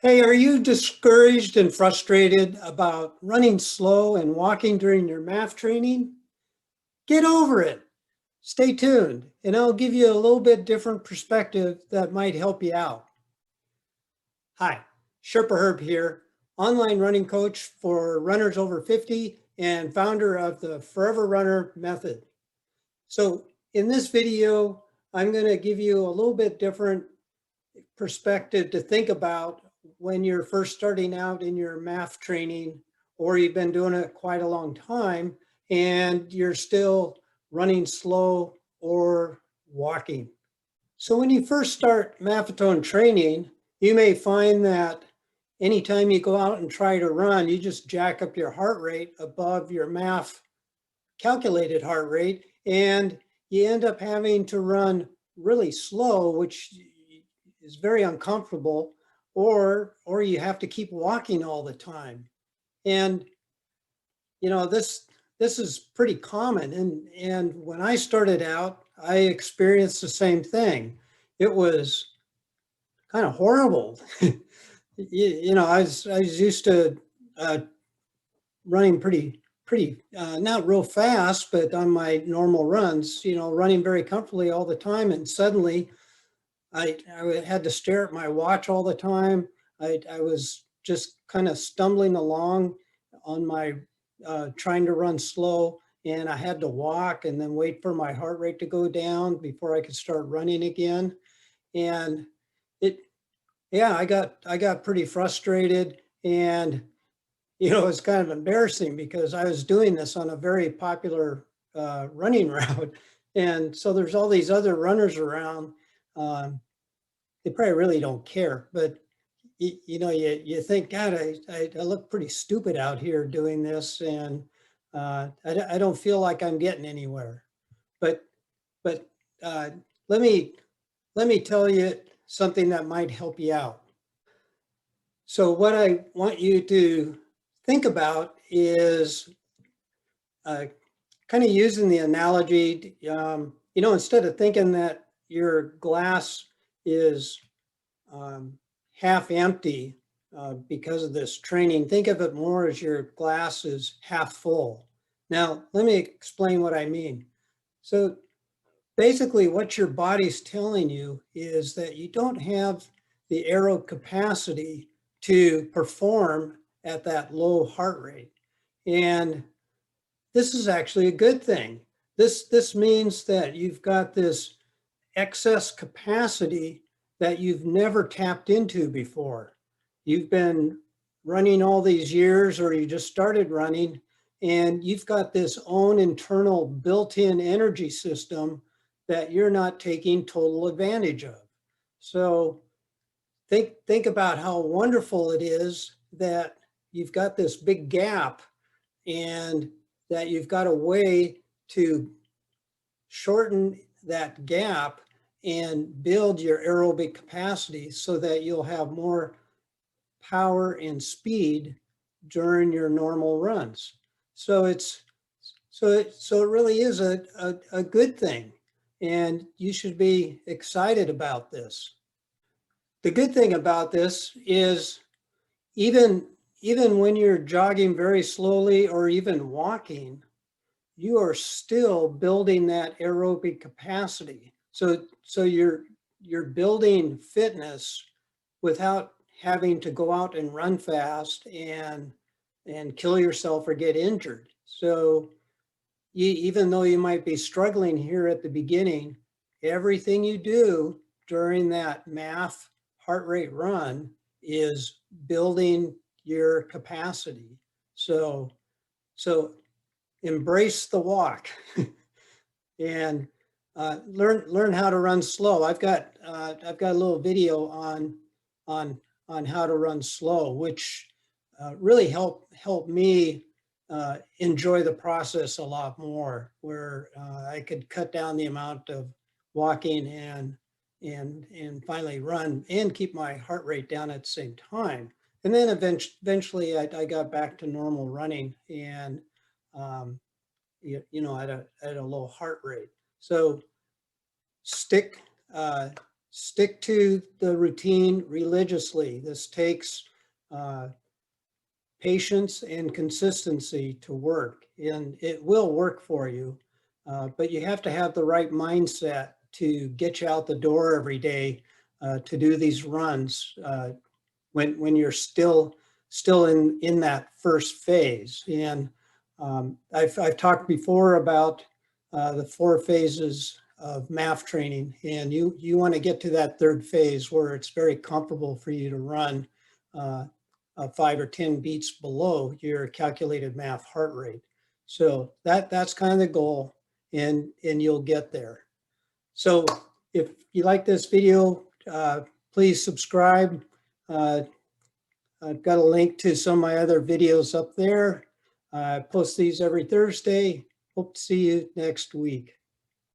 Hey, are you discouraged and frustrated about running slow and walking during your math training? Get over it. Stay tuned, and I'll give you a little bit different perspective that might help you out. Hi, Sherpaherb here, online running coach for runners over 50 and founder of the Forever Runner Method. So in this video, I'm going to give you a little bit different perspective to think about when you're first starting out in your math training, or you've been doing it quite a long time and you're still running slow or walking. So when you first start Maffetone training, you may find that anytime you go out and try to run, you just jack up your heart rate above your math calculated heart rate, and you end up having to run really slow, which is very uncomfortable, or you have to keep walking all the time. And this is pretty common. And when I started out, I experienced the same thing. It was kind of horrible. I was used to running pretty not real fast, but on my normal runs, running very comfortably all the time. And suddenly I had to stare at my watch all the time. I was just kind of stumbling along on my trying to run slow, and I had to walk and then wait for my heart rate to go down before I could start running again. And it, yeah, I got pretty frustrated, and it's kind of embarrassing because I was doing this on a very popular running route, and so there's all these other runners around. Um, they probably really don't care, but you think, God, I look pretty stupid out here doing this, and I don't feel like I'm getting anywhere. But but uh, let me let me tell you something that might help you out. So what I want you to think about is uh, kind of using the analogy, instead of thinking that your glass is um, half empty because of this training, think of it more as your glass is half full. Now, let me explain what I mean. So basically what your body's telling you is that you don't have the aero capacity to perform at that low heart rate. And this is actually a good thing. This means that you've got this excess capacity that you've never tapped into before. You've been running all these years, or you just started running, and you've got this own internal built-in energy system that you're not taking total advantage of. So think about how wonderful it is that you've got this big gap, and that you've got a way to shorten that gap and build your aerobic capacity so that you'll have more power and speed during your normal runs. So it really is a good thing, and you should be excited about this. The good thing about this is even even when you're jogging very slowly or even walking, you are still building that aerobic capacity. So you're building fitness without having to go out and run fast and kill yourself or get injured. So even though you might be struggling here at the beginning, everything you do during that math heart rate run is building your capacity. So embrace the walk and learn how to run slow. I've got a little video on how to run slow, which really helped me enjoy the process a lot more, where I could cut down the amount of walking and finally run and keep my heart rate down at the same time. And then eventually I got back to normal running, and um, at a low heart rate. So stick stick to the routine religiously. This takes patience and consistency to work, and it will work for you. But you have to have the right mindset to get you out the door every day to do these runs when you're still in that first phase. And I've talked before about the 4 phases of MAF training, and you want to get to that 3rd phase where it's very comfortable for you to run 5 or 10 beats below your calculated MAF heart rate. So that's kind of the goal, and you'll get there. So if you like this video, please subscribe. I've got a link to some of my other videos up there. I post these every Thursday. Hope to see you next week.